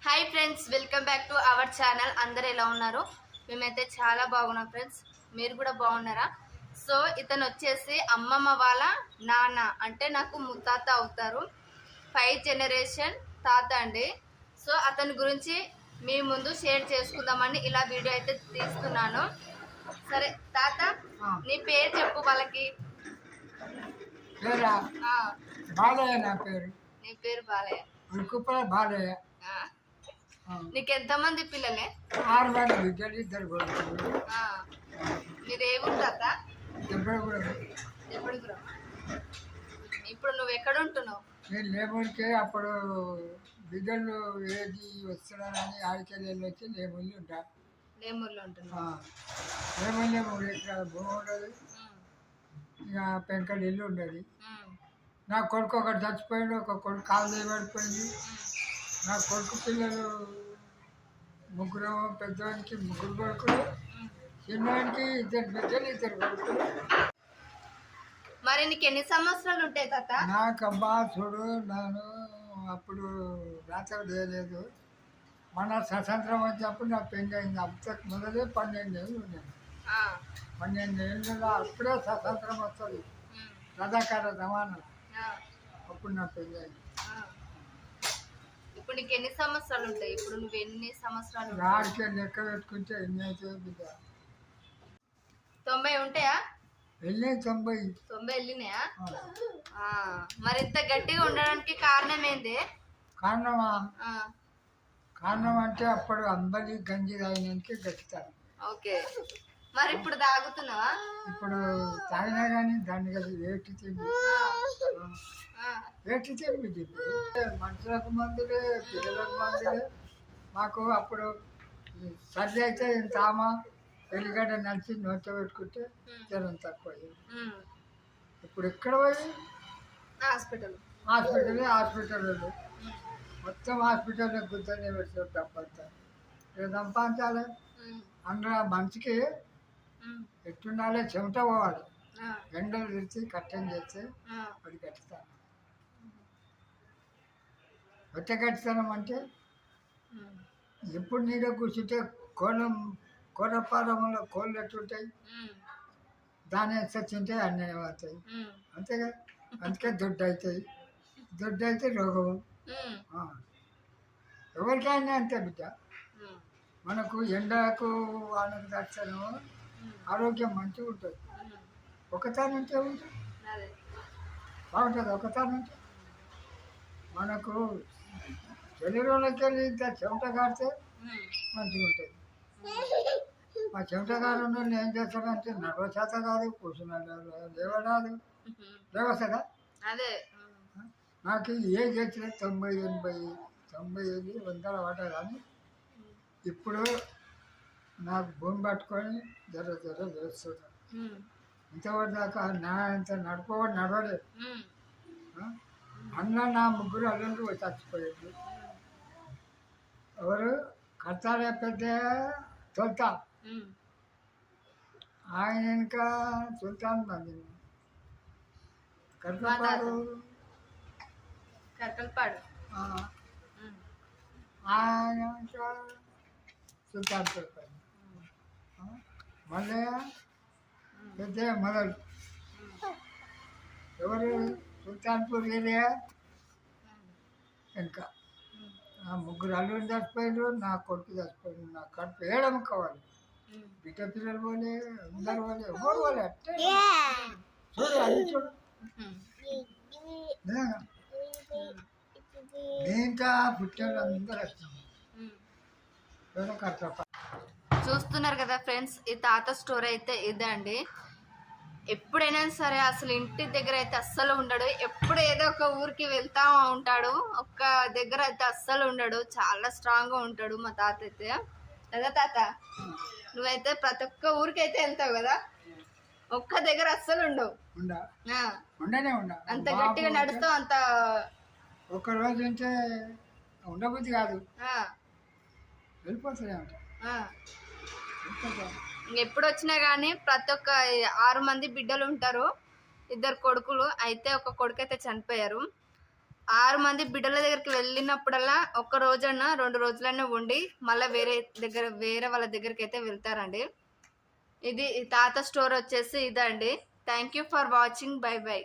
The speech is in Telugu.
Hi friends, welcome back to our channel. అందరు ఎలా ఉన్నారు? మేమైతే చాలా బాగున్నాం ఫ్రెండ్స్. మీరు కూడా బాగున్నారా? సో ఇతను వచ్చేసి అమ్మమ్మ వాళ్ళ నాన్న, అంటే నాకు ముత్తాత అవుతారు. 5th జనరేషన్ తాత అండి. సో అతని గురించి మీ ముందు షేర్ చేసుకుందామని ఇలా వీడియో అయితే తీస్తున్నాను. సరే తాత, నీ పేరు చెప్పు వాళ్ళకి. బాలయ్య. నా పేరు. నీ పేరు బాలయ్య. బాలయ్య. నీకెంతమంది పిల్లలే? 6 మంది బిడ్డలు, 2 కొడుకులు. మీరు ఏ ఊరు తాత? దెబ్బగూడెం. ఇప్పుడు నువ్వు ఎక్కడ ఉంటున్నావు? నేను లేబర్కే అప్పుడు బిడ్డలు ఏది వస్తున్నానని ఆడికెళ్ళి వచ్చి లేబర్లు ఉంటా. లేమూరులో ఉంటున్నావు? లేబర్లే 3 ఎకరాల భూమి ఉండదు, ఇక పెంకలు ఇల్లు ఉండదు. నా కొడుకు ఒకటి చచ్చిపోయాడు, ఒక కొడుకు కాలు చేయబడిపోయింది. నా కొడుకు పిల్లలు 3, పెద్దవానికి 3 కొడుకులు, చిన్నవానికి 2 బిడ్డలు, 2 కొడుకులు. మరి నీకు ఎన్ని సంవత్సరాలు ఉంటాయి తాత? నాకు అబ్బా చూడు, నేను అప్పుడు రాత్రి చేయలేదు. మన స్వతంత్రం వచ్చినప్పుడు నాకు పెళ్ళి అయింది. అంతకు మొదలే 12 ఏళ్ళు ఉన్నాను. 12 ఏళ్ళలో అప్పుడే స్వతంత్రం వస్తుంది, రథాకార రవాణా. అప్పుడు నా పెళ్ళి అయింది. ఇప్పుడు నీకు ఎన్ని సంవత్సరాలు ఉంటాయి? ఇప్పుడు నువ్వు ఎన్ని సంవత్సరాలు? ఆడికే లెక్క పెట్టుకుంటే ఎన్ని అయితే బిడ్డ 90 ఉంటాయా? వెళ్ళినాయి 90. 90 వెళ్ళినాయా? మరి ఇంత గట్టిగా ఉండడానికి కారణం ఏంది? కారణమా? కారణం అంటే అప్పుడు అంబలి గంజి తాగినానికి గట్టితారు. ఓకే, మరి ఇప్పుడు తాగుతున్నావా? ఇప్పుడు తాగినా కానీ దాన్ని కదా ఏటి తిండి, ఏటి తిండి. మనుషులకు మందులే, పిల్లలకు మందులే. మాకు అప్పుడు సర్ది అయితే ఇంత ఆమా ఎల్లిగడ్డ నలిచి నోట్లో పెట్టుకుంటే జ్వరం తక్కువ. ఇప్పుడు ఎక్కడ పోయి హాస్పిటల్ మొత్తం హాస్పిటల్లో గుద్దనే పెడతారు. డబ్బంతా సంపాదించాలి. అందులో మనిషికి ఎట్టుండాలి, చెమట పోవాలి. ఎండలు తెచ్చి కట్టం చేస్తే అది కట్టుతాను. వచ్చే కట్టుతానం అంటే ఎప్పుడు నీడ కూర్చుంటే కోరపాలంలో కోళ్ళు ఎట్టుంటాయి, దాని తింటే అన్నీ అవుతాయి. అంతేగా, అందుకే దొడ్డు అవుతాయి. దొడ్డు అయితే రోగం. ఎవరికైనా అంతే బిడ్డ. మనకు ఎండకు వానకు దర్శనం ఆరోగ్యం మంచిగా ఉంటుంది. ఒకతాను ఉంటే ఉంటుంది, బాగుంటుంది. ఒకతాను ఉంటే మనకు శరీరంలోకి వెళ్ళి ఇంత చెమట కాడితే మంచిగా ఉంటుంది. మా చెమటగారు ఏం చేస్తాడంటే నడవ చేత కాదు, కూర్చున్నాడు, లేవడాదు, లేవస్తాడా? నాకు ఏ చేసిన 90, 80, 90 100 పడ్డా. కానీ ఇప్పుడు నాకు భూమి పట్టుకొని జర చేస్తున్నాను. ఇంతవరకు దాకా ఇంత నడవలేదు. అన్న నా 3 అల్లుళ్ళు చచ్చిపోయింది. ఎవరు? కర్తాడే పెద్ద తొలుతా, ఆయన ఇంకా సుల్తాన్ మంది, కర్కపాడు ఆయన ఇంకా సుల్తాన్ పెద్ద, మల్లయ్య పెద్ద మొదలు. ఎవరు? సుల్తాన్పూర్ ఏరియా. ఇంకా నా 3 అల్లుడు చచ్చిపోయారు, నా కొడుకు చచ్చిపోయాడు. నా కడుపు ఏడము కావాలి. బిడ్డ పిల్లలు పోలే, అందరు పోలే, ఎవరు పోలే. అట్టే చూడు, అన్ని చూడు. ఇంకా పుట్టారు అందరూ వస్తాం. చూస్తున్నారు కదా ఫ్రెండ్స్, ఈ తాత స్టోరీ అయితే ఇదే అండి. ఎప్పుడైనా సరే అసలు ఇంటి దగ్గర అయితే అస్సలు ఉండడు. ఎప్పుడు ఏదో ఒక ఊరికి వెళ్తా ఉంటాడు, ఒక్క దగ్గర అయితే అస్సలు ఉండడు. చాలా స్ట్రాంగ్గా ఉంటాడు మా తాత అయితే. కదా తాత, నువ్వైతే ప్రతి ఒక్క ఊరికి అయితే వెళ్తావు కదా, ఒక్క దగ్గర అస్సలు ఉండవు. అంత గట్టిగా నడుస్తావు. అంత ఒక్క రోజు ఉంటే ఉండబుద్ధి కాదు, వెళ్ళిపోతుంది. ఎప్పుడు వచ్చినా కానీ ప్రతి ఒక్క 6 మంది బిడ్డలు ఉంటారు, 2 కొడుకులు. అయితే ఒక కొడుకు అయితే చనిపోయారు. 6 మంది బిడ్డల దగ్గరికి వెళ్ళినప్పుడల్లా ఒక్క రోజన్నా 2 రోజులన్నా ఉండి మళ్ళీ వేరే వాళ్ళ దగ్గరికి అయితే వెళ్తారండి. ఇది తాత స్టోర్ వచ్చేసి ఇదండి. Thank you for watching. By by.